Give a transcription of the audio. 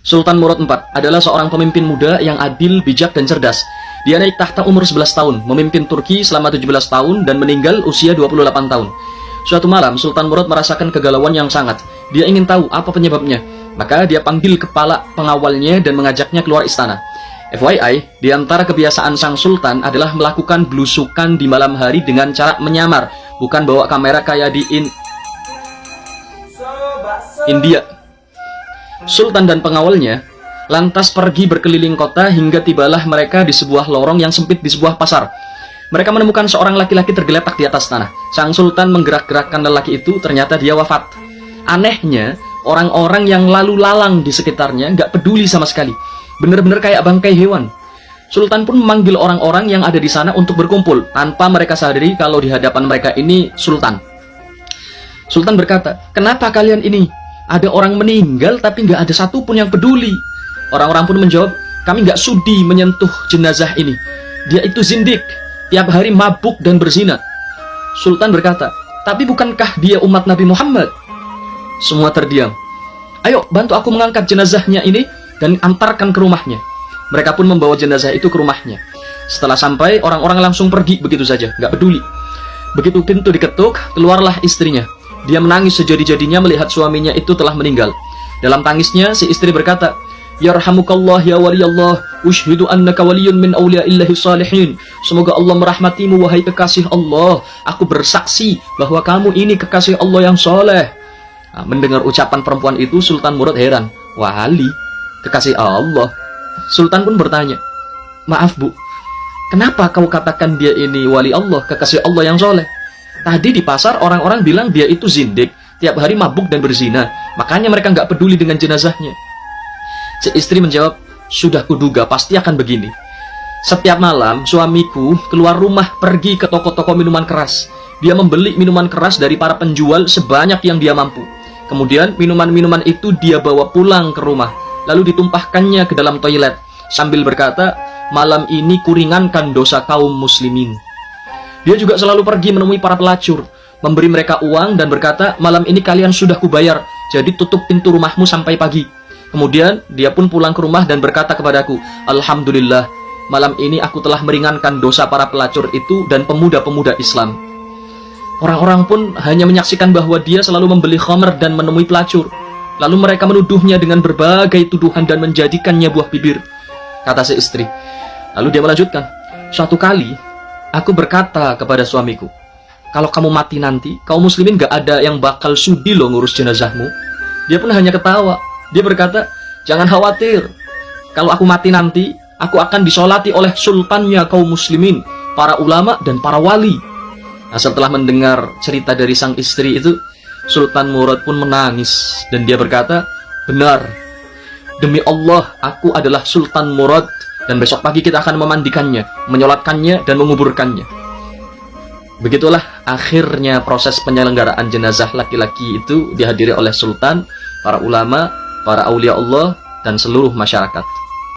Sultan Murad IV adalah seorang pemimpin muda yang adil, bijak, dan cerdas. Dia naik tahta umur 11 tahun, memimpin Turki selama 17 tahun, dan meninggal usia 28 tahun. Suatu malam, Sultan Murad merasakan kegalauan yang sangat. Dia ingin tahu apa penyebabnya. Maka dia panggil kepala pengawalnya dan mengajaknya keluar istana. FYI, di antara kebiasaan sang sultan adalah melakukan belusukan di malam hari dengan cara menyamar, bukan bawa kamera kayak di India. Sultan dan pengawalnya lantas pergi berkeliling kota hingga tibalah mereka di sebuah lorong yang sempit di sebuah pasar. Mereka menemukan seorang laki-laki tergeletak di atas tanah. Sang sultan menggerak-gerakkan lelaki itu, ternyata dia wafat. Anehnya, orang-orang yang lalu lalang di sekitarnya nggak peduli sama sekali. Bener-bener kayak bangkai hewan. Sultan pun memanggil orang-orang yang ada di sana untuk berkumpul, tanpa mereka sadari kalau di hadapan mereka ini sultan. Sultan berkata, "Kenapa kalian ini? Ada orang meninggal tapi nggak ada satupun yang peduli." Orang-orang pun menjawab, "Kami nggak sudi menyentuh jenazah ini. Dia itu zindik, tiap hari mabuk dan berzina." Sultan berkata, "Tapi bukankah dia umat Nabi Muhammad?" Semua terdiam. "Ayo, bantu aku mengangkat jenazahnya ini dan antarkan ke rumahnya." Mereka pun membawa jenazah itu ke rumahnya. Setelah sampai, orang-orang langsung pergi begitu saja, nggak peduli. Begitu pintu diketuk, keluarlah istrinya. Dia menangis sejadi-jadinya melihat suaminya itu telah meninggal. Dalam tangisnya, si istri berkata, "Yarhamukallah ya waliyallah, ushhidu annaka waliyun min awliyaillahi salihin." Semoga Allah merahmatimu, wahai kekasih Allah. Aku bersaksi bahwa kamu ini kekasih Allah yang soleh. Nah, mendengar ucapan perempuan itu, Sultan Murad heran. Wali, kekasih Allah. Sultan pun bertanya, "Maaf bu, kenapa kau katakan dia ini wali Allah, kekasih Allah yang soleh? Tadi di pasar orang-orang bilang dia itu zindik, tiap hari mabuk dan berzina, makanya mereka nggak peduli dengan jenazahnya." Si istri menjawab, "Sudah kuduga pasti akan begini. Setiap malam suamiku keluar rumah pergi ke toko-toko minuman keras. Dia membeli minuman keras dari para penjual sebanyak yang dia mampu. Kemudian minuman-minuman itu dia bawa pulang ke rumah, lalu ditumpahkannya ke dalam toilet sambil berkata, 'Malam ini kuringankan dosa kaum muslimin.' Dia juga selalu pergi menemui para pelacur, memberi mereka uang dan berkata, 'Malam ini kalian sudah kubayar, jadi tutup pintu rumahmu sampai pagi.' Kemudian dia pun pulang ke rumah dan berkata kepadaku, 'Alhamdulillah, malam ini aku telah meringankan dosa para pelacur itu dan pemuda-pemuda Islam.' Orang-orang pun hanya menyaksikan bahwa dia selalu membeli khamr dan menemui pelacur. Lalu mereka menuduhnya dengan berbagai tuduhan dan menjadikannya buah bibir. Kata si istri. Lalu dia melanjutkan, "Suatu kali aku berkata kepada suamiku, 'Kalau kamu mati nanti, kaum muslimin gak ada yang bakal sudi loh ngurus jenazahmu.' Dia pun hanya ketawa. Dia berkata, 'Jangan khawatir. Kalau aku mati nanti, aku akan disolati oleh sultannya kaum muslimin, para ulama dan para wali.'" Nah, setelah mendengar cerita dari sang istri itu, Sultan Murad pun menangis dan dia berkata, "Benar. Demi Allah, aku adalah Sultan Murad dan besok pagi kita akan memandikannya, menyolatkannya dan menguburkannya." Begitulah akhirnya proses penyelenggaraan jenazah laki-laki itu dihadiri oleh sultan, para ulama, para aulia Allah dan seluruh masyarakat.